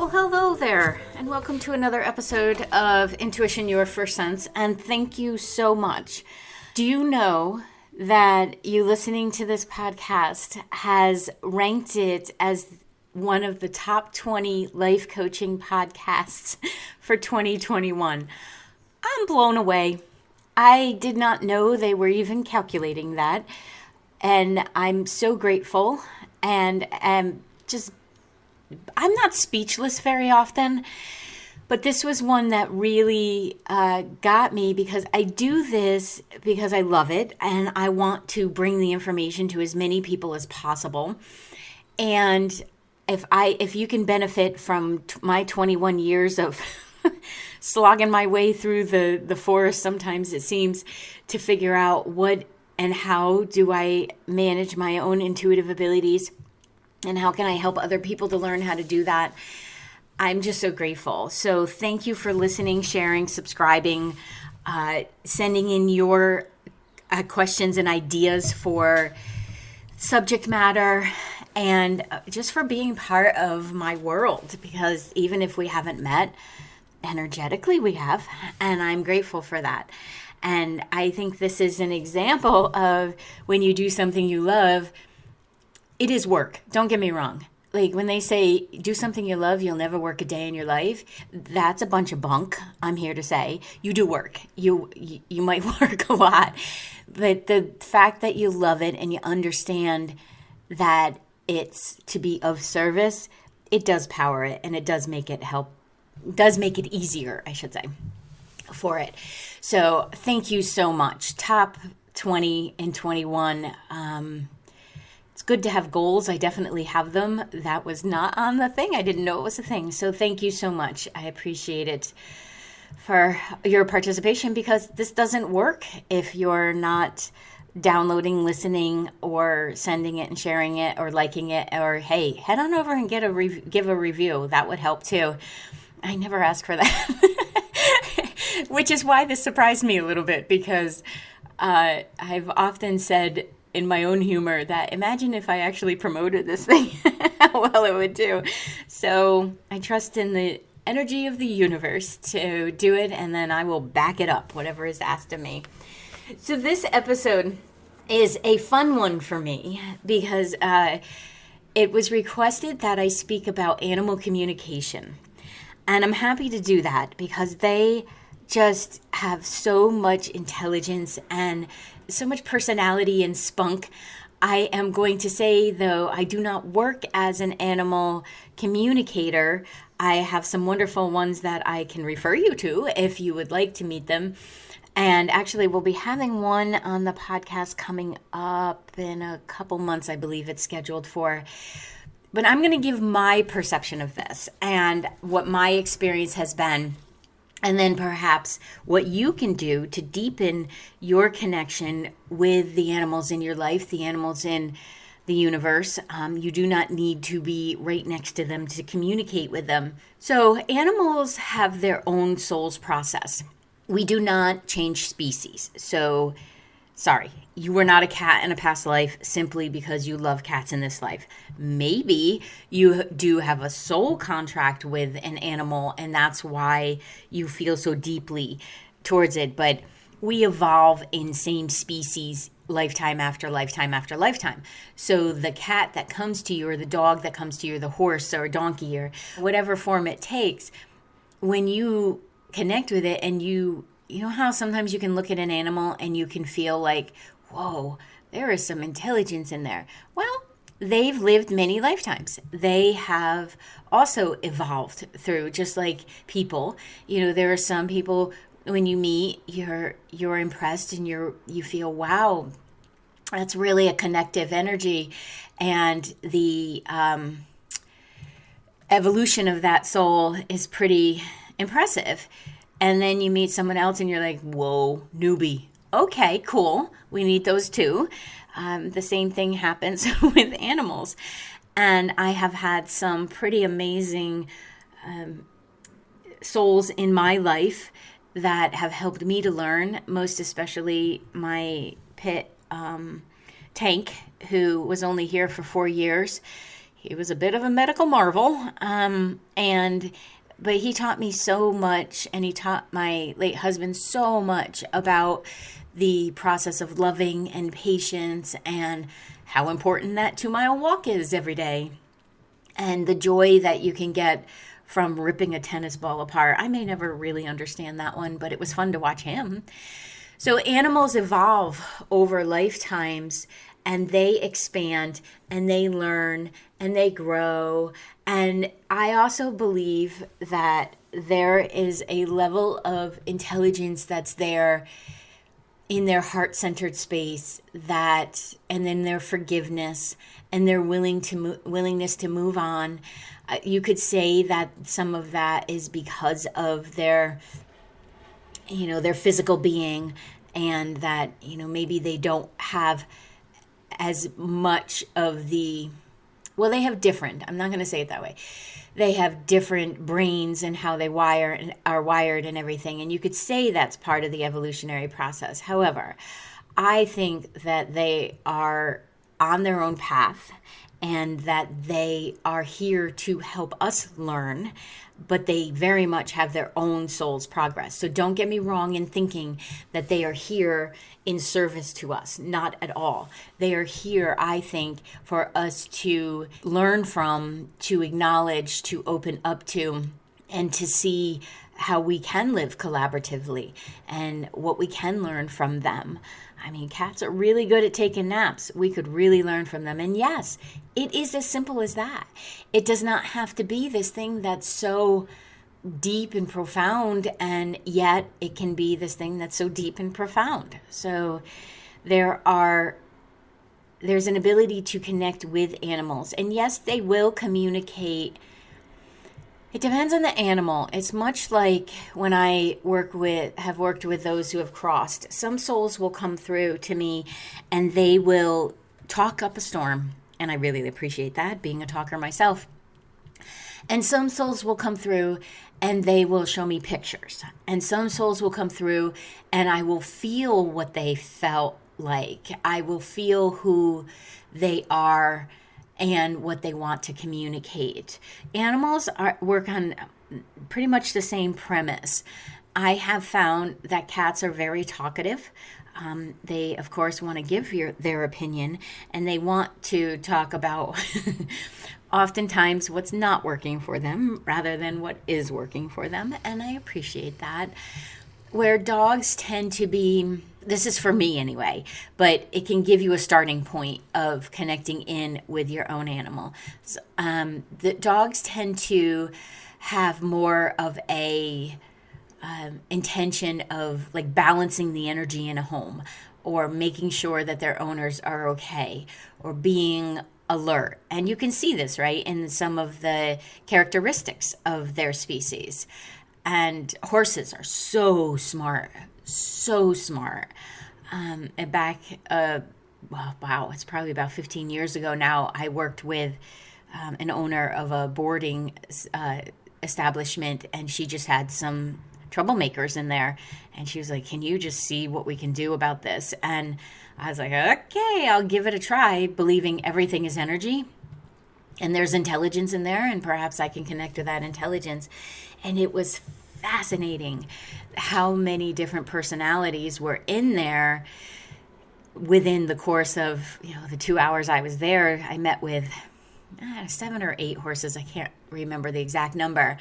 Well, hello there, and welcome to another episode of Intuition Your First Sense, and thank you so much. Do you know that you listening to this podcast has ranked it as one of the top 20 life coaching podcasts for 2021? I'm blown away. I did not know they were even calculating that, and I'm so grateful, and I'm not speechless very often, but this was one that really got me because I do this because I love it and I want to bring the information to as many people as possible. And if you can benefit from my 21 years of slogging my way through the forest, sometimes it seems, to figure out what and how do I manage my own intuitive abilities, and how can I help other people to learn how to do that? I'm just so grateful. So thank you for listening, sharing, subscribing, sending in your questions and ideas for subject matter, and just for being part of my world. Because even if we haven't met, energetically we have, and I'm grateful for that. And I think this is an example of when you do something you love. It is work. Don't get me wrong. Like when they say, do something you love, you'll never work a day in your life. That's a bunch of bunk. I'm here to say you do work. You might work a lot, but the fact that you love it and you understand that it's to be of service, it does power it, and it does make it easier, I should say, for it. So thank you so much. Top 20 and 21. It's good to have goals. I definitely have them. That was not on the thing. I didn't know it was a thing. So thank you so much. I appreciate it for your participation, because this doesn't work if you're not downloading, listening, or sending it and sharing it or liking it, or hey, head on over and give a review. That would help too. I never ask for that, which is why this surprised me a little bit, because I've often said in my own humor that imagine if I actually promoted this thing, how well it would do. So I trust in the energy of the universe to do it, and then I will back it up, whatever is asked of me. So this episode is a fun one for me because it was requested that I speak about animal communication. And I'm happy to do that because they just have so much intelligence and so much personality and spunk. I am going to say, though, I do not work as an animal communicator. I have some wonderful ones that I can refer you to if you would like to meet them. And actually, we'll be having one on the podcast coming up in a couple months, I believe it's scheduled for. But I'm going to give my perception of this and what my experience has been, and then perhaps what you can do to deepen your connection with the animals in your life, the animals in the universe. You do not need to be right next to them to communicate with them. So animals have their own soul's process. We do not change species. So, sorry, you were not a cat in a past life simply because you love cats in this life. Maybe you do have a soul contract with an animal, and that's why you feel so deeply towards it. But we evolve in same species lifetime after lifetime after lifetime. So the cat that comes to you, or the dog that comes to you, or the horse or donkey, or whatever form it takes, when you connect with it, and you know how sometimes you can look at an animal and you can feel like, whoa, there is some intelligence in there. Well, they've lived many lifetimes. They have also evolved through, just like people. You know, there are some people when you meet, you're impressed and you feel, wow, that's really a connective energy, and the evolution of that soul is pretty impressive. And then you meet someone else and you're like, whoa, newbie. Okay, cool. We need those too. The same thing happens with animals. And I have had some pretty amazing souls in my life that have helped me to learn, most especially my pit Tank, who was only here for 4 years. he was a bit of a medical marvel. But he taught me so much, and he taught my late husband so much about the process of loving and patience and how important that 2-mile walk is every day, and the joy that you can get from ripping a tennis ball apart. I may never really understand that one, but it was fun to watch him. So animals evolve over lifetimes, and they expand and they learn and they grow. And I also believe that there is a level of intelligence that's there in their heart-centered space, that, and then their forgiveness and their willingness to move on. You could say that some of that is because of their physical being, and that, maybe they don't have as much of the, well, they have different, I'm not going to say it that way. They have different brains and how they are wired and everything. And you could say that's part of the evolutionary process. However, I think that they are on their own path, and that they are here to help us learn, but they very much have their own soul's progress. So don't get me wrong in thinking that they are here in service to us. Not at all. They are here, I think, for us to learn from, to acknowledge, to open up to, and to see how we can live collaboratively and what we can learn from them. I mean, cats are really good at taking naps. We could really learn from them. And yes, it is as simple as that. It does not have to be this thing that's so deep and profound, and yet it can be this thing that's so deep and profound. So there's an ability to connect with animals. And yes, they will communicate. It depends on the animal. It's much like when I have worked with those who have crossed. Some souls will come through to me and they will talk up a storm. And I really appreciate that, being a talker myself. And some souls will come through and they will show me pictures. And some souls will come through and I will feel what they felt like. I will feel who they are and what they want to communicate. Animals work on pretty much the same premise. I have found that cats are very talkative. They, of course, want to give their opinion, and they want to talk about oftentimes what's not working for them rather than what is working for them, and I appreciate that. Where dogs tend to be, this is for me anyway, but it can give you a starting point of connecting in with your own animal. So, the dogs tend to have more of a intention of like balancing the energy in a home, or making sure that their owners are okay, or being alert. And you can see this, right, in some of the characteristics of their species. And horses are so smart, so smart. And back, it's probably about 15 years ago now, I worked with an owner of a boarding establishment, and she just had some troublemakers in there. And she was like, can you just see what we can do about this? And I was like, okay, I'll give it a try, believing everything is energy. And there's intelligence in there, and perhaps I can connect with that intelligence. And it was fascinating how many different personalities were in there within the course of, the 2 hours I was there. I met with 7 or 8 horses. I can't remember the exact number.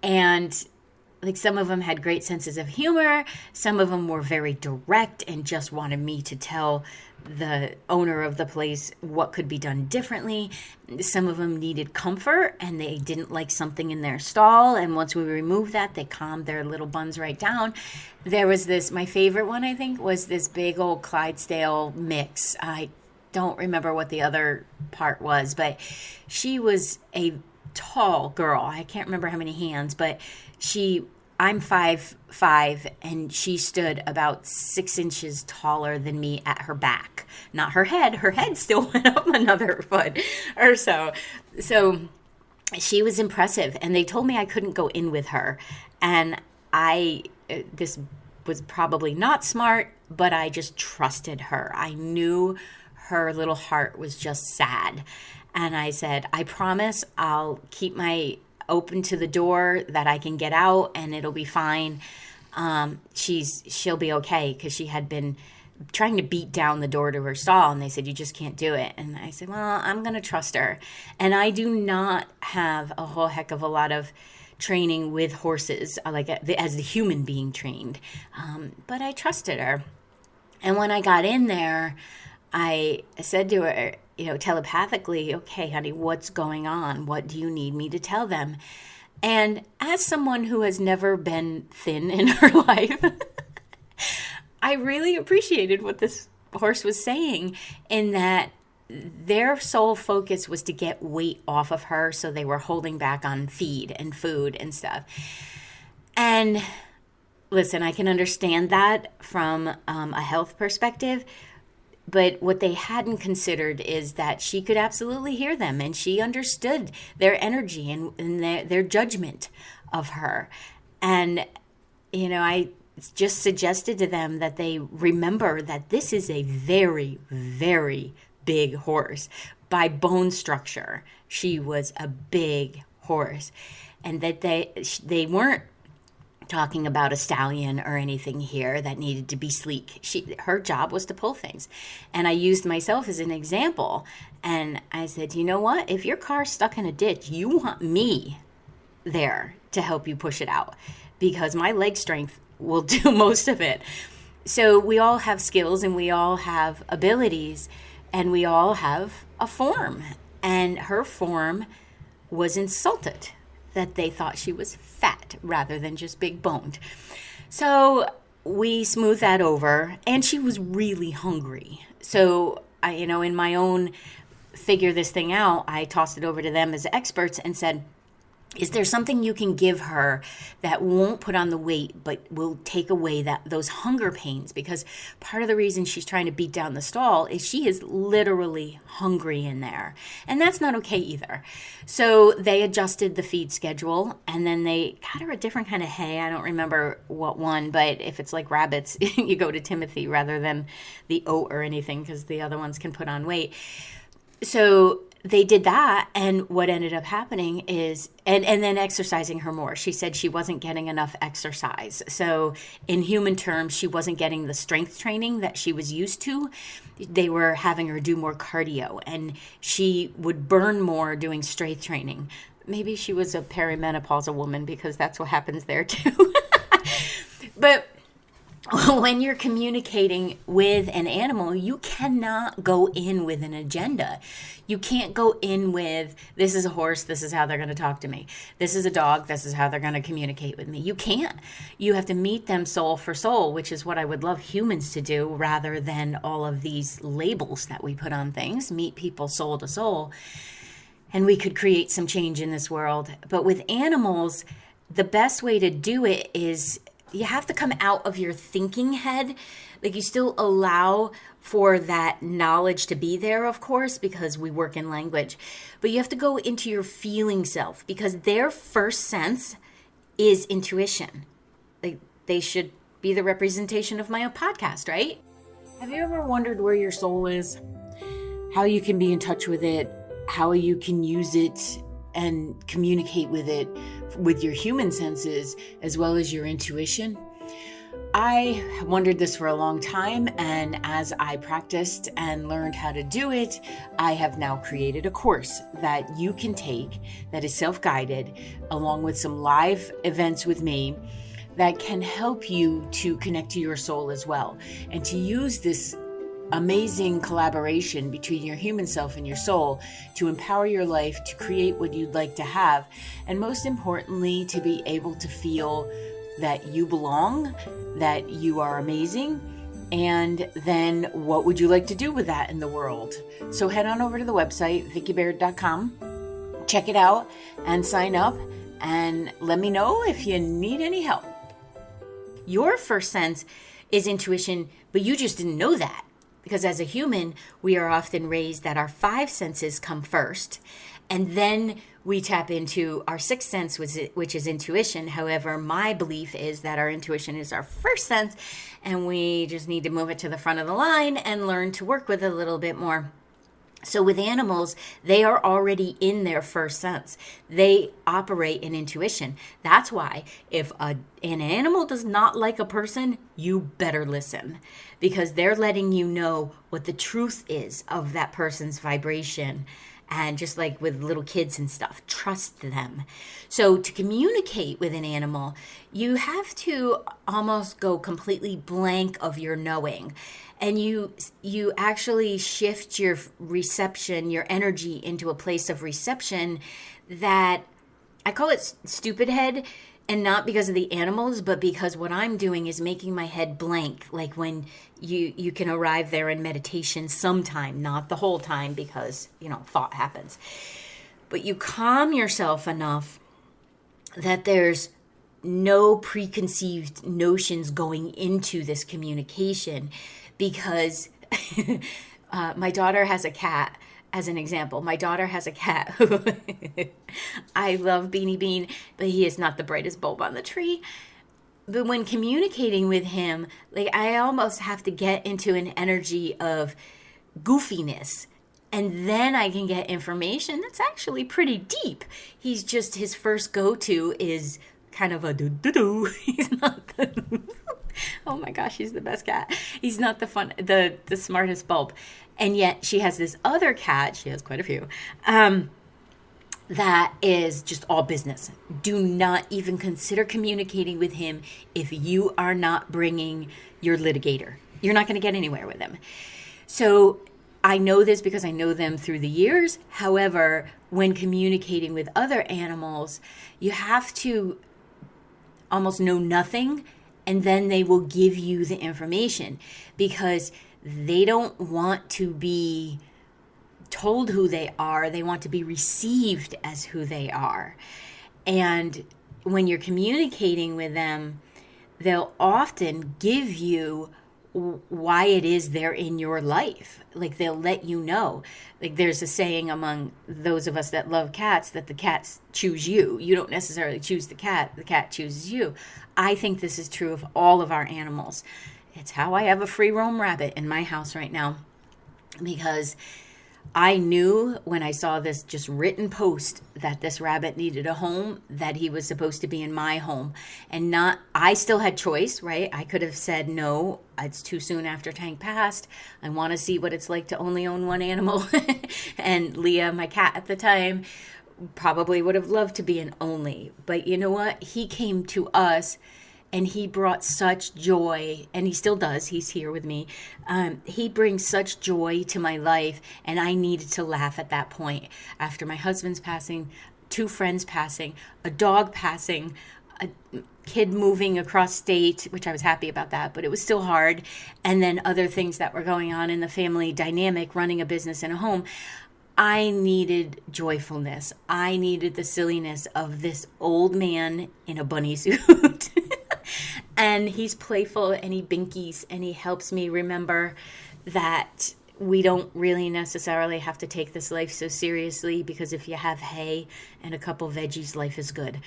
And like, some of them had great senses of humor. Some of them were very direct and just wanted me to tell the owner of the place what could be done differently. Some of them needed comfort, and they didn't like something in their stall. And once we removed that, they calmed their little buns right down. There was this, my favorite one, I think, was this big old Clydesdale mix. I don't remember what the other part was, but she was a tall girl. I can't remember how many hands, but I'm 5'5", and she stood about 6 inches taller than me at her back. Not her head. Her head still went up another foot or so. So she was impressive, and they told me I couldn't go in with her. And this was probably not smart, but I just trusted her. I knew her little heart was just sad. And I said, I promise I'll keep my open to the door that I can get out and it'll be fine. She'll be okay, because she had been trying to beat down the door to her stall, and they said, you just can't do it. And I said, well, I'm going to trust her. And I do not have a whole heck of a lot of training with horses, like as the human being trained. But I trusted her. And when I got in there, I said to her, telepathically, okay, honey, what's going on? What do you need me to tell them? And as someone who has never been thin in her life, I really appreciated what this horse was saying, in that their sole focus was to get weight off of her. So they were holding back on feed and food and stuff. And listen, I can understand that from a health perspective. But what they hadn't considered is that she could absolutely hear them, and she understood their energy and their judgment of her. And, I just suggested to them that they remember that this is a very, very big horse. By bone structure, she was a big horse. And that they weren't talking about a stallion or anything here that needed to be sleek. Her job was to pull things. And I used myself as an example. And I said, you know what? If your car's stuck in a ditch, you want me there to help you push it out, because my leg strength will do most of it. So we all have skills and we all have abilities, and we all have a form. And her form was insulted that they thought she was fat rather than just big boned. So we smoothed that over, and she was really hungry. So I, in my own figure this thing out, I tossed it over to them as experts and said, is there something you can give her that won't put on the weight but will take away those hunger pains? Because part of the reason she's trying to beat down the stall is she is literally hungry in there. And that's not okay either. So they adjusted the feed schedule, and then they got her a different kind of hay. I don't remember what one, but if it's like rabbits, you go to Timothy rather than the oat or anything, because the other ones can put on weight. So they did that, and what ended up happening is, and then exercising her more. She said she wasn't getting enough exercise. So in human terms, she wasn't getting the strength training that she was used to. They were having her do more cardio, and she would burn more doing strength training. Maybe she was a perimenopausal woman, because that's what happens there too. But when you're communicating with an animal, you cannot go in with an agenda. You can't go in with, this is a horse, this is how they're going to talk to me. This is a dog, this is how they're going to communicate with me. You can't. You have to meet them soul for soul, which is what I would love humans to do, rather than all of these labels that we put on things. Meet people soul to soul, and we could create some change in this world. But with animals, the best way to do it is, you have to come out of your thinking head. Like, you still allow for that knowledge to be there, of course, because we work in language. But you have to go into your feeling self, because their first sense is intuition. Like, they should be the representation of my own podcast, right? Have you ever wondered where your soul is? How you can be in touch with it? How you can use it and communicate with it with your human senses as well as your intuition? I wondered this for a long time, and as I practiced and learned how to do it, I have now created a course that you can take that is self-guided, along with some live events with me, that can help you to connect to your soul as well, and to use this amazing collaboration between your human self and your soul to empower your life, to create what you'd like to have, and most importantly, to be able to feel that you belong, that you are amazing, and then what would you like to do with that in the world? So head on over to the website, VickiBaird.com, check it out and sign up, and let me know if you need any help. Your first sense is intuition, but you just didn't know that. Because as a human, we are often raised that our five senses come first, and then we tap into our sixth sense, which is intuition. However, my belief is that our intuition is our first sense, and we just need to move it to the front of the line and learn to work with it a little bit more. So with animals, they are already in their first sense. They operate in intuition. That's why if an animal does not like a person, you better listen, because they're letting you know what the truth is of that person's vibration. And just like with little kids and stuff, trust them. So to communicate with an animal, you have to almost go completely blank of your knowing. And you actually shift your reception, your energy into a place of reception that I call it stupid head, and not because of the animals, but because what I'm doing is making my head blank. Like when you can arrive there in meditation sometime, not the whole time, because, thought happens. But you calm yourself enough that there's no preconceived notions going into this communication, because my daughter has a cat. As an example, my daughter has a cat. I love Beanie Bean, but he is not the brightest bulb on the tree. But when communicating with him, like, I almost have to get into an energy of goofiness, and then I can get information that's actually pretty deep. He's just, his first go-to is kind of a do-do-do. He's not the... Oh my gosh, he's the best cat. He's not the smartest bulb. And yet she has this other cat, she has quite a few, that is just all business. Do not even consider communicating with him if you are not bringing your litigator. You're not going to get anywhere with him. So I know this because I know them through the years. However, when communicating with other animals, you have to almost know nothing, and then they will give you the information, because they don't want to be told who they are. They want to be received as who they are. And when you're communicating with them, they'll often give you why it is they're in your life. Like, they'll let you know. Like, there's a saying among those of us that love cats that the cats choose you. You don't necessarily choose the cat chooses you. I think this is true of all of our animals. It's how I have a free roam rabbit in my house right now, because I knew when I saw this just written post that this rabbit needed a home, that he was supposed to be in my home, and not, I still had choice, right? I could have said, no, it's too soon after Tank passed. I want to see what it's like to only own one animal. And Leah, my cat at the time, probably would have loved to be an only. But you know what? He came to us, and he brought such joy, and he still does. He's here with me. He brings such joy to my life, and I needed to laugh at that point. After my husband's passing, 2 friends passing, a dog passing, a kid moving across state, which I was happy about that, but it was still hard, and then other things that were going on in the family dynamic, running a business in a home. I needed joyfulness. I needed the silliness of this old man in a bunny suit. And he's playful, and he binkies, and he helps me remember that we don't really necessarily have to take this life so seriously, because if you have hay and a couple veggies, life is good.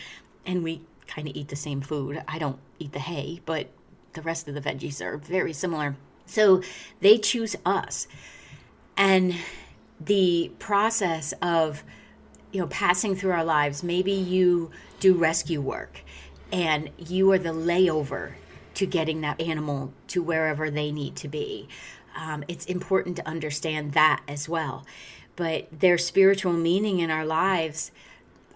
And we kind of eat the same food. I don't eat the hay, but the rest of the veggies are very similar. So they choose us. And the process of, passing through our lives, maybe you do rescue work, and you are the layover to getting that animal to wherever they need to be. It's important to understand that as well. But their spiritual meaning in our lives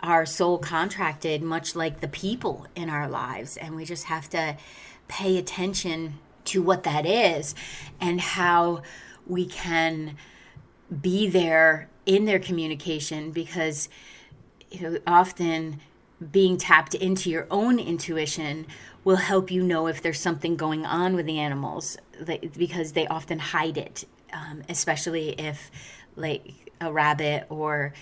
are soul contracted, much like the people in our lives. And we just have to pay attention to what that is, and how we can be there in their communication, because often being tapped into your own intuition will help you know if there's something going on with the animals, because they often hide it, especially if, like, a rabbit or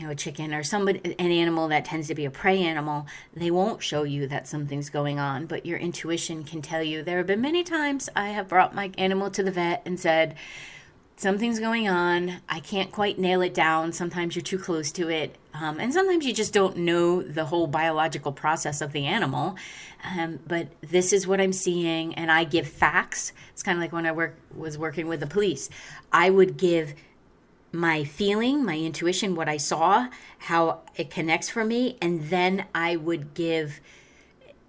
a chicken or an animal that tends to be a prey animal, they won't show you that something's going on, but your intuition can tell you. There have been many times I have brought my animal to the vet and said, something's going on. I can't quite nail it down. Sometimes you're too close to it. And sometimes you just don't know the whole biological process of the animal. But this is what I'm seeing. And I give facts. It's kind of like when I was working with the police. I would give my feeling, my intuition, what I saw, how it connects for me, and then I would give.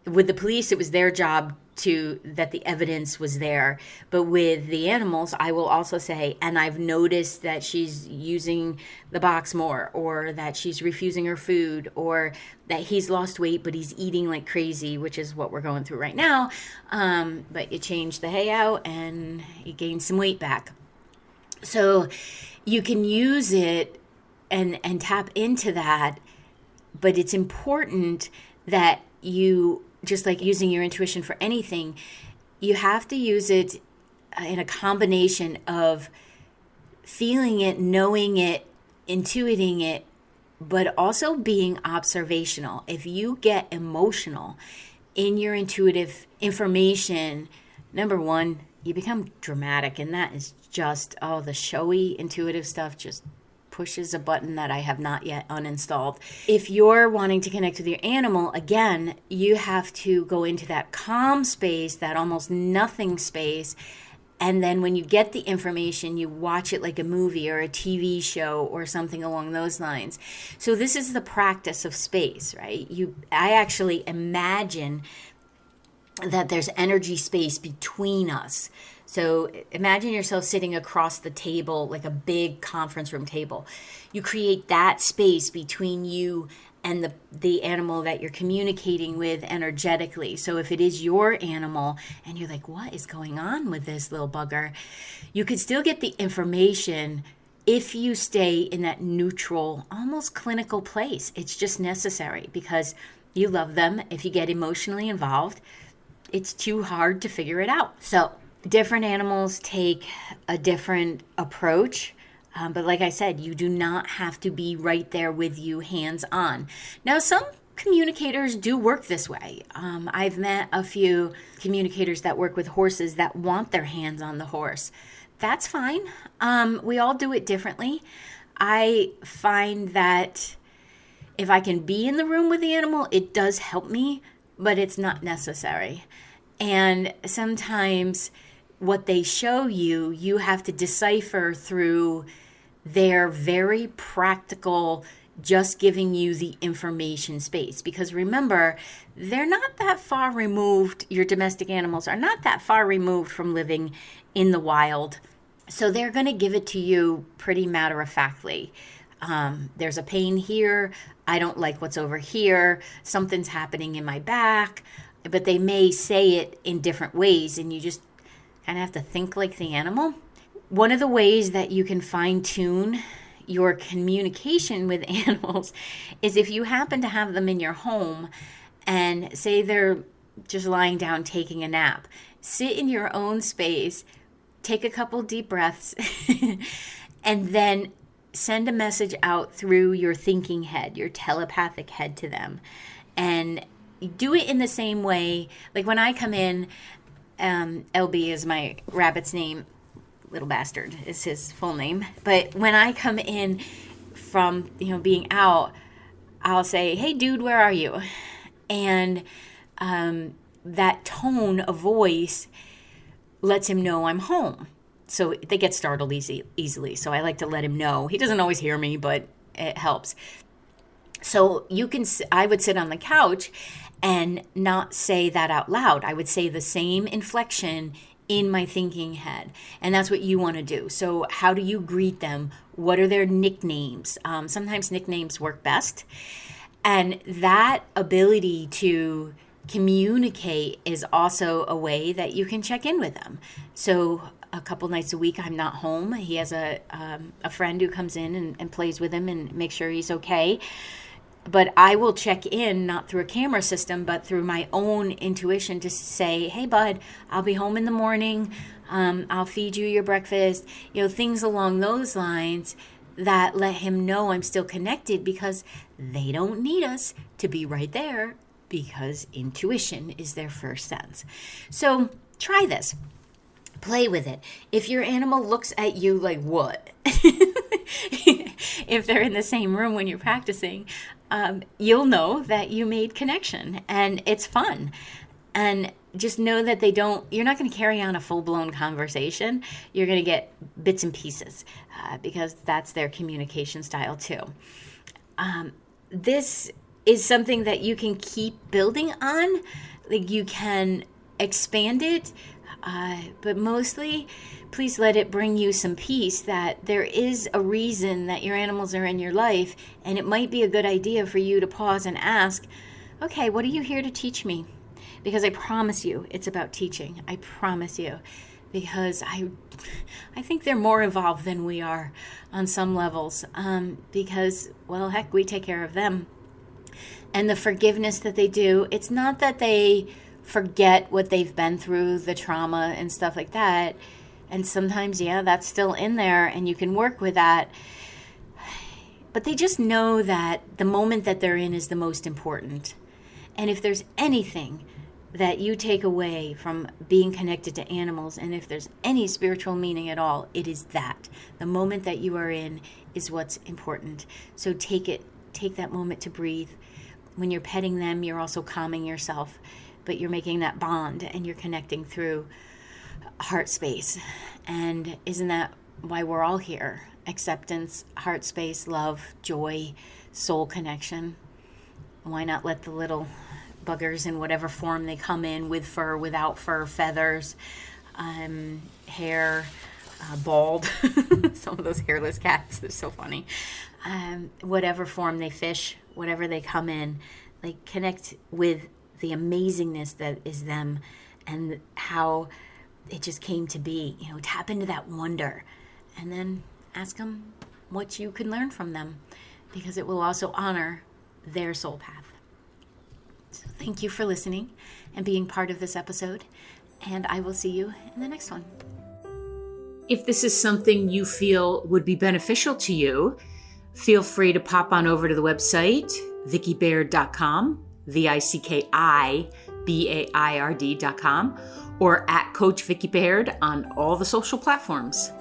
With the police, it was their job that the evidence was there. But with the animals, I will also say, and I've noticed that she's using the box more, or that she's refusing her food, or that he's lost weight, but he's eating like crazy, which is what we're going through right now. But you change the hay out and you gain some weight back. So you can use it and tap into that, but it's important that you, just like using your intuition for anything, you have to use it in a combination of feeling it, knowing it, intuiting it, but also being observational. If you get emotional in your intuitive information, number one, you become dramatic, and that is just, the showy intuitive stuff just pushes a button that I have not yet uninstalled. If you're wanting to connect with your animal, again, you have to go into that calm space, that almost nothing space. And then when you get the information, you watch it like a movie or a TV show or something along those lines. So this is the practice of space, right? I actually imagine that there's energy space between us. So imagine yourself sitting across the table, like a big conference room table. You create that space between you and the animal that you're communicating with energetically. So if it is your animal and you're like, what is going on with this little bugger? You could still get the information if you stay in that neutral, almost clinical place. It's just necessary because you love them. If you get emotionally involved, it's too hard to figure it out. So different animals take a different approach. But like I said, you do not have to be right there with you hands-on. Now, some communicators do work this way. I've met a few communicators that work with horses that want their hands on the horse. That's fine. We all do it differently. I find that if I can be in the room with the animal, it does help me, but it's not necessary. And sometimes what they show you, you have to decipher through their very practical, just giving you the information space. Because remember, they're not that far removed, your domestic animals are not that far removed from living in the wild. So they're going to give it to you pretty matter-of-factly. There's a pain here. I don't like what's over here. Something's happening in my back. But they may say it in different ways, and you just kind of have to think like the animal. One of the ways that you can fine-tune your communication with animals is if you happen to have them in your home and say they're just lying down taking a nap. Sit in your own space, take a couple deep breaths, and then send a message out through your thinking head, your telepathic head to them. And do it in the same way. Like when I come in, LB is my rabbit's name. Little bastard is his full name. But when I come in from, being out, I'll say, hey, dude, where are you? And that tone of voice lets him know I'm home. So they get startled easily. So I like to let him know. He doesn't always hear me, but it helps. So I would sit on the couch and not say that out loud. I would say the same inflection in my thinking head. And that's what you want to do. So how do you greet them? What are their nicknames? Sometimes nicknames work best. And that ability to communicate is also a way that you can check in with them. So a couple nights a week, I'm not home. He has a friend who comes in and plays with him and makes sure he's okay. But I will check in, not through a camera system, but through my own intuition to say, hey, bud, I'll be home in the morning. I'll feed you your breakfast. Things along those lines that let him know I'm still connected, because they don't need us to be right there, because intuition is their first sense. So try this. Play with it. If your animal looks at you like, what? If they're in the same room when you're practicing, you'll know that you made connection, and it's fun. And just know that you're not going to carry on a full-blown conversation. You're going to get bits and pieces because that's their communication style too. This is something that you can keep building on. Like, you can expand it, but mostly please let it bring you some peace that there is a reason that your animals are in your life, and it might be a good idea for you to pause and ask, okay, what are you here to teach me? Because I promise you it's about teaching. I promise you. Because I think they're more evolved than we are on some levels. Because, well, heck, we take care of them. And the forgiveness that they do, it's not that they forget what they've been through, the trauma and stuff like that. And sometimes, yeah, that's still in there and you can work with that. But they just know that the moment that they're in is the most important. And if there's anything that you take away from being connected to animals, and if there's any spiritual meaning at all, it is that. The moment that you are in is what's important. So take that moment to breathe. When you're petting them, you're also calming yourself, but you're making that bond and you're connecting through heart space. And isn't that why we're all here? Acceptance, heart space, love, joy, soul connection. Why not let the little buggers in whatever form they come in, with fur, without fur, feathers, hair, bald. Some of those hairless cats are so funny. Whatever form they fish, whatever they come in, like, connect with the amazingness that is them and how it just came to be. Tap into that wonder and then ask them what you can learn from them, because it will also honor their soul path. So thank you for listening and being part of this episode, and I will see you in the next one. If this is something you feel would be beneficial to you, feel free to pop on over to the website, vickibaird.com, VICKIBAIRD.com, or at Coach Vicki Baird on all the social platforms.